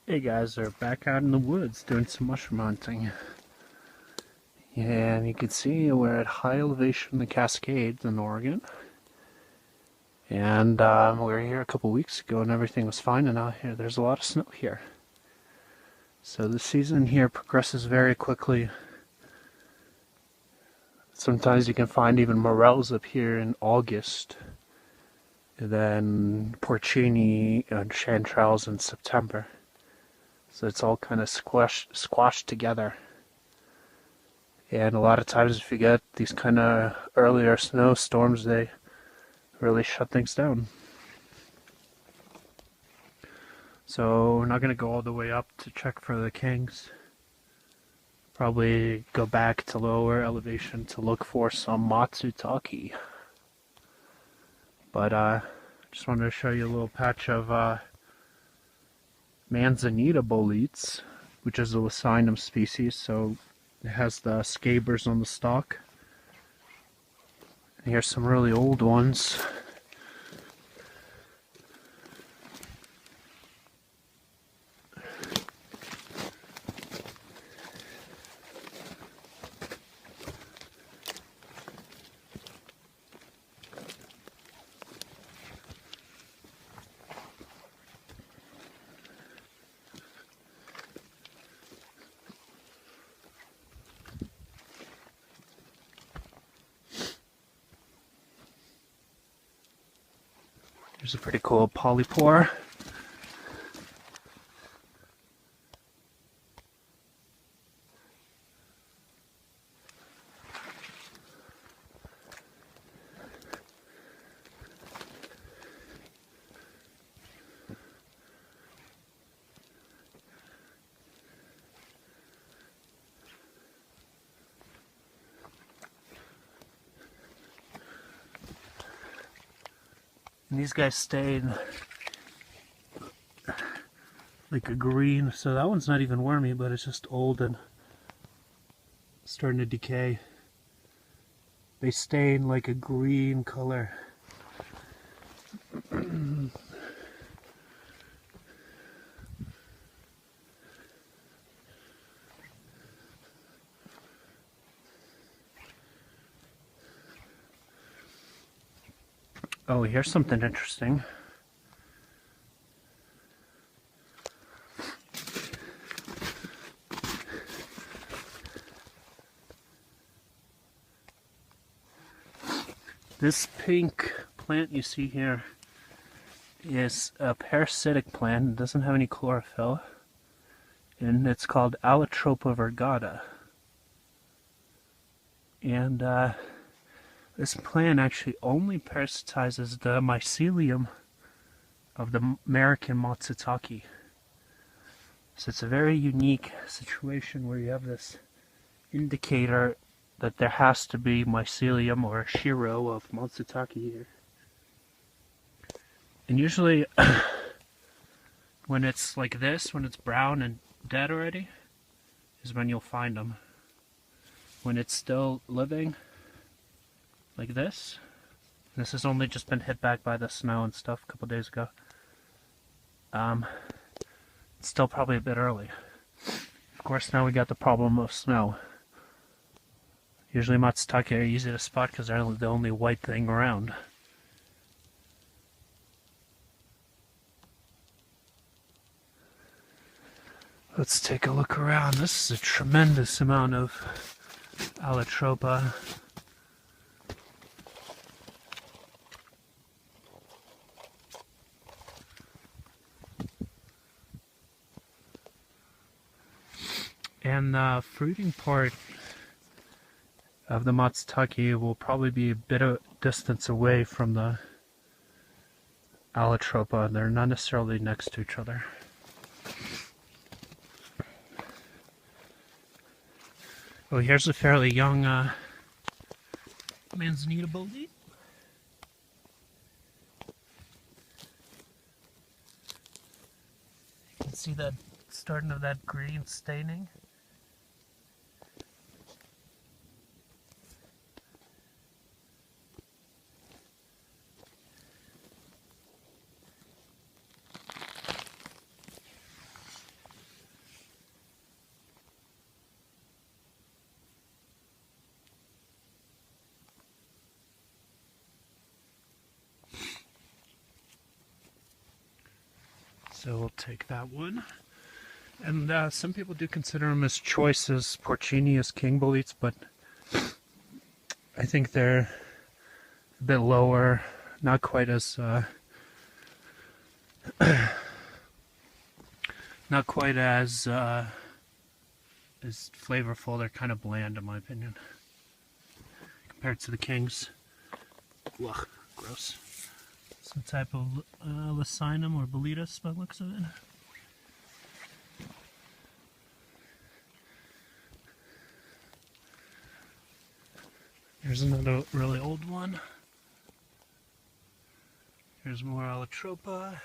Hey guys, we're back out in the woods doing some mushroom hunting. And you can see we're at high elevation in the Cascades in Oregon. And we were here a couple weeks ago and everything was fine, and now here there's a lot of snow here. So the season here progresses very quickly. Sometimes you can find even morels up here in August. And then porcini and chanterelles in September. So it's all kind of squashed together. And a lot of times if you get these kind of earlier snowstorms, they really shut things down. So we're not going to go all the way up to check for the kings. Probably go back to lower elevation to look for some matsutake. But just wanted to show you a little patch of manzanita boletes, which is a Leccinum species, so it has the scabers on the stalk. And here's some really old ones. Here's a pretty cool polypore. And these guys stayed like a green, so that one's not even wormy, but it's just old and starting to decay. They stain like a green color. Oh, here's something interesting. This pink plant you see here is a parasitic plant. It doesn't have any chlorophyll, and it's called Allotropa virgata. And this plant actually only parasitizes the mycelium of the American matsutake. So it's a very unique situation where you have this indicator that there has to be mycelium or shiro of matsutake here. And usually when it's like this, when it's brown and dead already, is when you'll find them. When it's still living, like this has only just been hit back by the snow and stuff a couple days ago. It's still probably a bit early. Of course, now we got the problem of snow. Usually matsutake are easy to spot because they're the only white thing around. Let's take a look around. This is a tremendous amount of allotropa. And the fruiting part of the matsutake will probably be a bit of distance away from the allotropa. They're not necessarily next to each other. Oh, here's a fairly young manzanita bolete. You can see that starting of that green staining. So we'll take that one. And some people do consider them as choice as porcini as king boletes, but I think they're a bit lower, not quite as not quite as flavorful. They're kind of bland in my opinion compared to the kings. Ugh, gross. Some type of Leccinum or boletus by the looks of it. Here's another really old one. Here's more allotropa.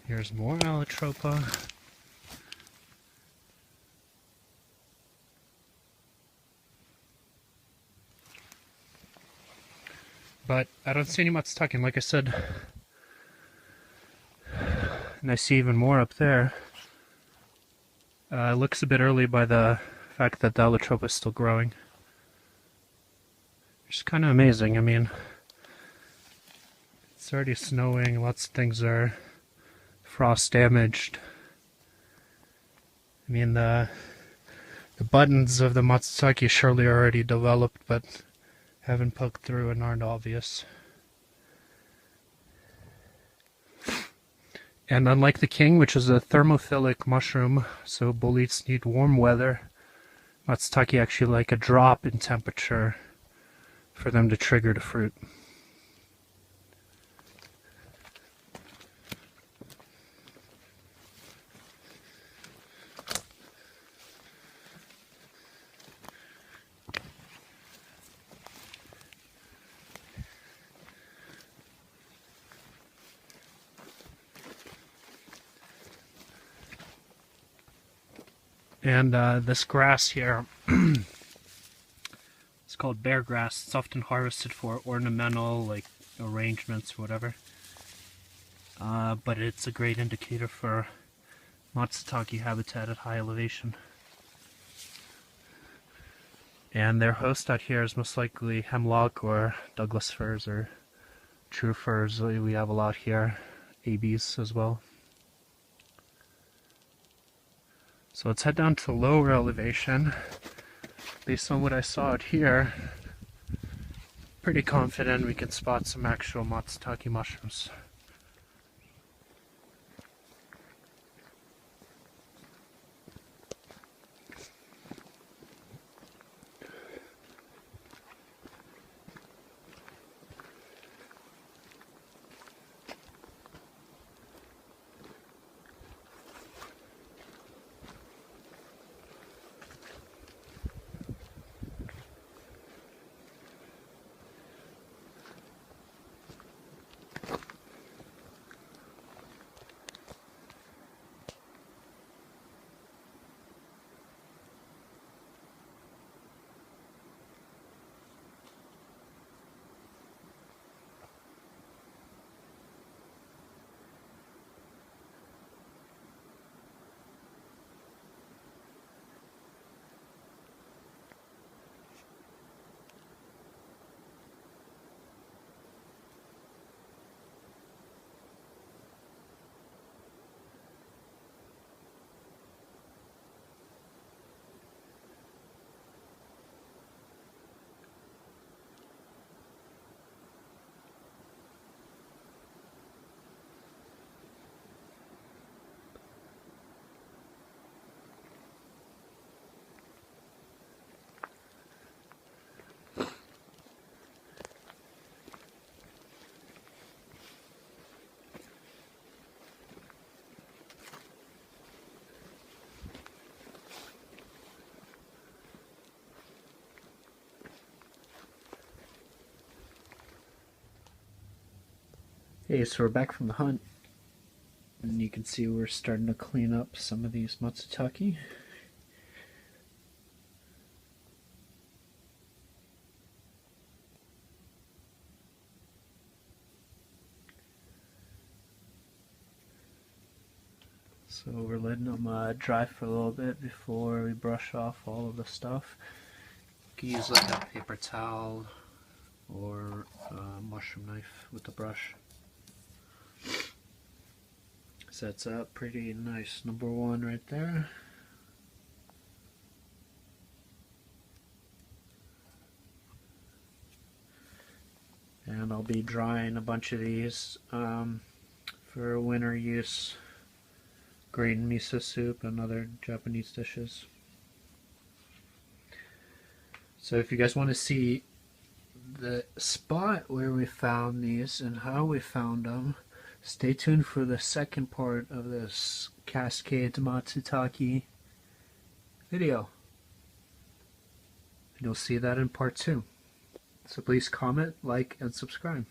Here's more allotropa. But I don't see any matsutake, and like I said, and I see even more up there. It looks a bit early by the fact that the allotropa is still growing. It's kind of amazing. I mean, it's already snowing, lots of things are frost damaged. I mean, the buttons of the matsutake surely are already developed, but haven't poked through and aren't obvious. And unlike the king, which is a thermophilic mushroom, so boletes need warm weather, matsutake actually like a drop in temperature for them to trigger the fruit. And this grass here, it's called bear grass. It's often harvested for ornamental, like arrangements or whatever. But it's a great indicator for matsutake habitat at high elevation. And their host out here is most likely hemlock or Douglas firs or true firs. We have a lot here, ABs as well. So let's head down to lower elevation. Based on what I saw out here, pretty confident we can spot some actual matsutake mushrooms. Hey, so we're back from the hunt, and you can see we're starting to clean up some of these matsutake. So we're letting them dry for a little bit before we brush off all of the stuff. You can use like a paper towel or a mushroom knife with the brush. Sets up pretty nice. Number one right there. And I'll be drying a bunch of these for winter use. Green miso soup and other Japanese dishes. So if you guys want to see the spot where we found these and how we found them, stay tuned for the second part of this Cascade matsutake video. And you'll see that in part 2. So please comment, like, and subscribe.